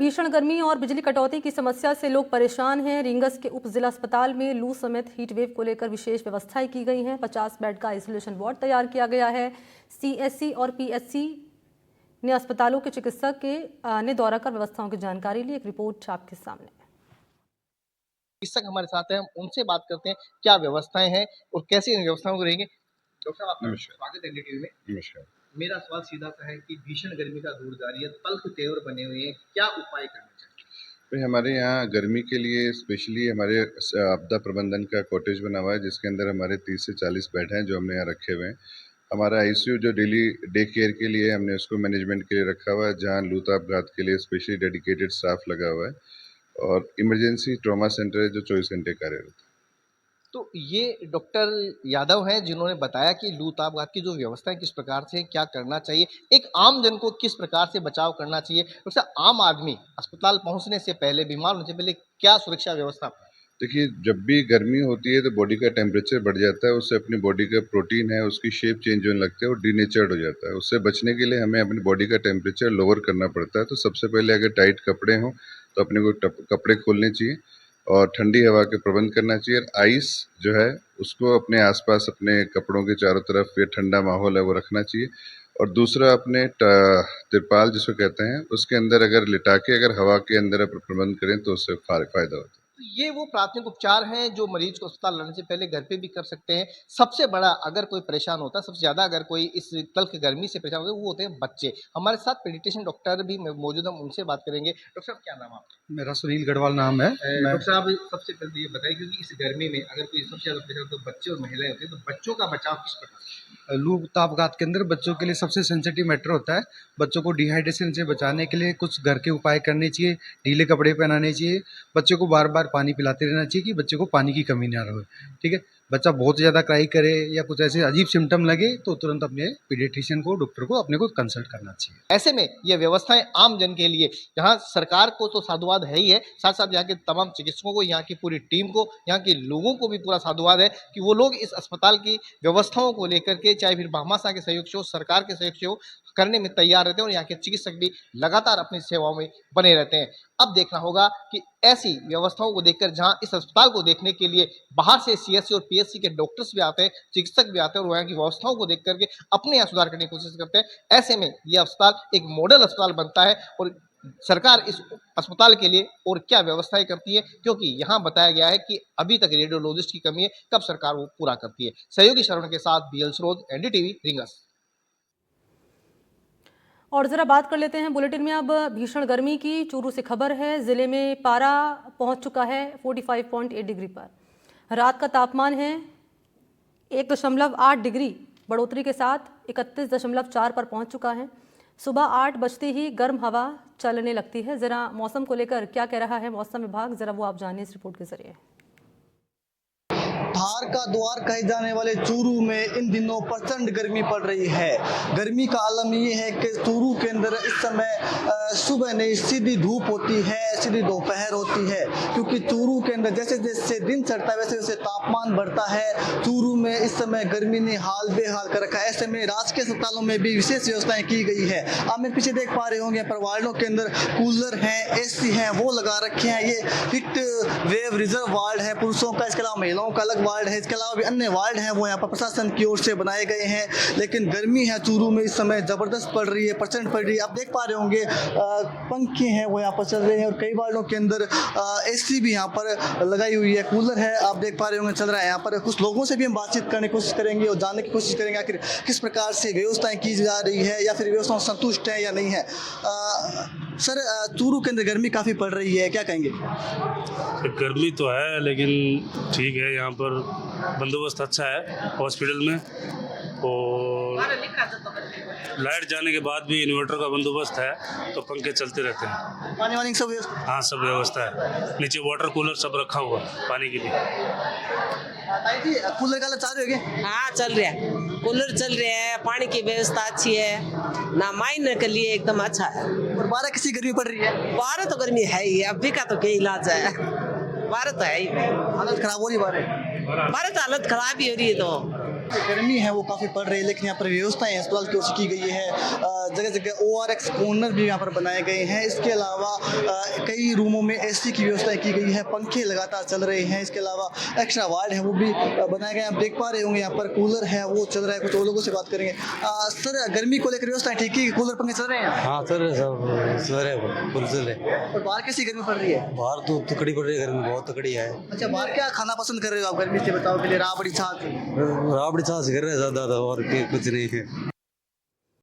भीषण गर्मी और बिजली कटौती की समस्या से लोग परेशान हैं। रींगस के उप जिला अस्पताल में लू समेत हीट वेव को लेकर विशेष व्यवस्थाएं की गई हैं। 50 बेड का आइसोलेशन वार्ड तैयार किया गया है। सीएससी और पीएचसी ने अस्पतालों के चिकित्सक ने दौरा कर व्यवस्थाओं की जानकारी ली। एक रिपोर्ट आपके सामने। चिकित्सक हमारे साथ हैं, हम उनसे बात करते हैं क्या व्यवस्थाएं हैं और कैसे इन व्यवस्थाओं को रहेंगे। डॉक्टर साहब, आपका स्वागत है एनडीटीवी में। नमस्कार। मेरा सवाल सीधा सा है कि भीषण गर्मी का दौर जारी है, तल्ख तेवर बने हुए हैं, क्या उपाय करने चाहिए? भाई हमारे यहाँ गर्मी के लिए स्पेशली हमारे आपदा प्रबंधन का कॉटेज बना हुआ है, जिसके अंदर हमारे 30 से 40 बेड हैं जो हमने यहाँ रखे हुए हैं। हमारा आईसीयू जो डेली डे केयर के लिए हमने उसको मैनेजमेंट के लिए रखा हुआ है, जहाँ लूतापघात के लिए स्पेशली डेडिकेटेड स्टाफ लगा हुआ है, और इमरजेंसी ट्रॉमा सेंटर है जो 24 घंटे कार्यरत है। तो ये डॉक्टर यादव हैं जिन्होंने बताया कि लू तापघात की जो व्यवस्था है किस प्रकार से क्या करना चाहिए, एक आम जन को किस प्रकार से बचाव करना चाहिए। डॉक्टर साहब, आम आदमी अस्पताल पहुंचने से पहले, बीमार होने से पहले क्या सुरक्षा व्यवस्था? देखिए, जब भी गर्मी होती है तो बॉडी का टेम्परेचर बढ़ जाता है, उससे अपनी बॉडी का प्रोटीन है उसकी शेप चेंज होने लगती है और डीनेचर्ड हो जाता है। उससे बचने के लिए हमें अपनी बॉडी का टेम्परेचर लोअर करना पड़ता है। तो सबसे पहले अगर टाइट कपड़े हों तो अपने को कपड़े खोलने चाहिए और ठंडी हवा के प्रबंध करना चाहिए। आइस जो है उसको अपने आसपास अपने कपड़ों के चारों तरफ ये ठंडा माहौल है वो रखना चाहिए। और दूसरा, अपने तिरपाल जिसको कहते हैं उसके अंदर अगर लिटा के अगर हवा के अंदर प्रबंध करें तो उससे फायदा होता है। ये वो प्राथमिक उपचार हैं जो मरीज को अस्पताल लाने से पहले घर पे भी कर सकते हैं। सबसे बड़ा अगर कोई परेशान होता है, सबसे ज्यादा अगर कोई इस तल्ख गर्मी से परेशान होता है, वो होते हैं बच्चे। हमारे साथ पेडिट्रिशियन डॉक्टर भी मौजूद, हम उनसे बात करेंगे। डॉक्टर साहब, क्या नाम आपका? मेरा सुनील गढ़वाल नाम है। डॉक्टर साहब, सबसे पहले ये बताइए, क्योंकि इस गर्मी में अगर कोई सबसे ज्यादा परेशान तो बच्चे और महिलाएं होते हैं, तो बच्चों का बचाव किस प्रकार? लू तापघात के अंदर बच्चों के लिए सबसे सेंसिटिव मैटर होता है। बच्चों को डिहाइड्रेशन से बचाने के लिए कुछ घर के उपाय करने चाहिए। ढीले कपड़े पहनाने चाहिए। बच्चों को बार बार पानी पिलाते रहना चाहिए कि बच्चे को पानी की कमी ना रहे। ठीक है, बच्चा बहुत ज़्यादा क्राई करे या कुछ ऐसे अजीब सिम्टम लगे तो तुरंत अपने पीडियाट्रिशियन को, डॉक्टर को अपने को कंसल्ट करना चाहिए। ऐसे में ये व्यवस्थाएं आम जन के लिए, यहाँ सरकार को तो साधुवाद है ही है, साथ साथ यहाँ के तमाम चिकित्सकों को, यहाँ की पूरी टीम को, यहाँ के लोगों को भी पूरा साधुवाद है कि वो लोग इस अस्पताल की व्यवस्थाओं को लेकर के, चाहे फिर भामाशाह के सहयोग से हो, सरकार के सहयोग से हो, करने में तैयार रहते हैं। और यहाँ के चिकित्सक भी लगातार अपनी सेवाओं में बने रहते हैं। अब देखना होगा कि ऐसी व्यवस्थाओं को देखकर, जहां इस अस्पताल को देखने के लिए बाहर से सीएससी और पीएचसी के डॉक्टर्स भी आते हैं, चिकित्सक भी आते हैं और यहाँ की व्यवस्थाओं को देख करके अपने यहाँ सुधार करने की कोशिश करते हैं। ऐसे में यह अस्पताल एक मॉडल अस्पताल बनता है और सरकार इस अस्पताल के लिए और क्या व्यवस्थाएं करती है, क्योंकि यहाँ बताया गया है कि अभी तक रेडियोलॉजिस्ट की कमी है, कब सरकार वो पूरा करती है। सहयोगी शरण के साथ बीएल स्रोत, एनडीटीवी, रींगस। और ज़रा बात कर लेते हैं बुलेटिन में अब भीषण गर्मी की। चूरू से खबर है, ज़िले में पारा पहुंच चुका है 45.8 डिग्री पर। रात का तापमान है 1.8 डिग्री बढ़ोतरी के साथ 31.4 पर पहुंच चुका है। सुबह 8 बजते ही गर्म हवा चलने लगती है। ज़रा मौसम को लेकर क्या कह रहा है मौसम विभाग, ज़रा वो आप जानिए इस रिपोर्ट के जरिए। धार का द्वार कहे जाने वाले चूरू में इन दिनों प्रचंड गर्मी पड़ रही है। गर्मी का आलम ये है कि चूरू के अंदर इस समय सुबह नहीं, सीधी धूप होती है, सीधी दोपहर होती है, क्योंकि चूरू के अंदर जैसे जैसे दिन चढ़ता है वैसे वैसे तापमान बढ़ता है। चूरू में इस समय गर्मी ने हाल बेहाल कर रखा है। ऐसे में राजकीय अस्पतालों में भी विशेष व्यवस्थाएं की गई है। आप मेरे पीछे देख पा रहे होंगे, पर वार्डों के अंदर कूलर हैं, एसी हैं, वो लगा रखे हैं। ये हीट वेव रिजर्व वार्ड है पुरुषों का, इसके अलावा महिलाओं का अलग वार्ड है। इसके अलावा भी अन्य वार्ड हैं वो यहाँ पर प्रशासन की ओर से बनाए गए हैं। लेकिन गर्मी है चूरू में इस समय जबरदस्त पड़ रही है, प्रचंड पड़ रही है। आप देख पा रहे होंगे पंखे हैं वो यहाँ पर चल रहे हैं और कई वार्डों के अंदर एसी भी यहाँ पर लगाई हुई है, कूलर है, आप देख पा रहे होंगे चल रहा है। यहाँ पर कुछ लोगों से भी हम बातचीत करने की कोशिश करेंगे और जानने की कोशिश करेंगे आखिर किस प्रकार से व्यवस्थाएं की जा रही है या फिर व्यवस्थाओं संतुष्ट है या नहीं है। सर, चूरू के अंदर गर्मी काफ़ी पड़ रही है, क्या कहेंगे? गर्मी तो है लेकिन ठीक है, यहाँ पर बंदोबस्त अच्छा है हॉस्पिटल में, और लाइट जाने के बाद भी इन्वर्टर का बंदोबस्त है, तो पंखे चलते रहते हैं। पानी वानी सब व्यवस्था? हाँ, सब व्यवस्था है। नीचे वाटर कूलर सब रखा हुआ पानी के लिए। जी, कूलर का चालू है क्या? हाँ, चल रहा है, कूलर चल रहे हैं, पानी की व्यवस्था अच्छी है ना, माइन के लिए एकदम अच्छा है। और 12 किसी गर्मी पड़ रही है? 12 तो गर्मी है ही, अभी का तो क्या इलाज है, 12 तो है ही। हालत खराब हो रही है, 12 तो हालत खराब ही हो रही है। तो गर्मी है वो काफ़ी पड़ रही है, लेकिन यहाँ पर व्यवस्थाएं अस्पताल की ओर से की गई है। जगह जगह ORX कॉर्नर भी यहाँ पर बनाए गए हैं। इसके अलावा कई रूमों में AC की व्यवस्था की गई है, पंखे लगातार चल रहे हैं। इसके अलावा एक्स्ट्रा वार्ड है वो भी बनाए गए हैं। आप देख पा रहे होंगे यहाँ पर कूलर है वो चल रहा है। कुछ और लोगों से बात करेंगे। सर, गर्मी को लेकर व्यवस्थाएं ठीक है? कूलर पंखे चल रहे हैं? हाँ सर, सब चल रहे हैं, फुल चल रहे हैं। और बाहर कैसी गर्मी पड़ रही है? बाहर तो तकड़ी पड़ रही है, गर्मी बहुत तकड़ी है। अच्छा, बाहर क्या खाना पसंद कर रहे हो आप गर्मी से बचाव के लिए? राबड़ी छाछ? राबड़ी छाछ कर रहे हैं ज़्यादा, और कुछ नहीं है।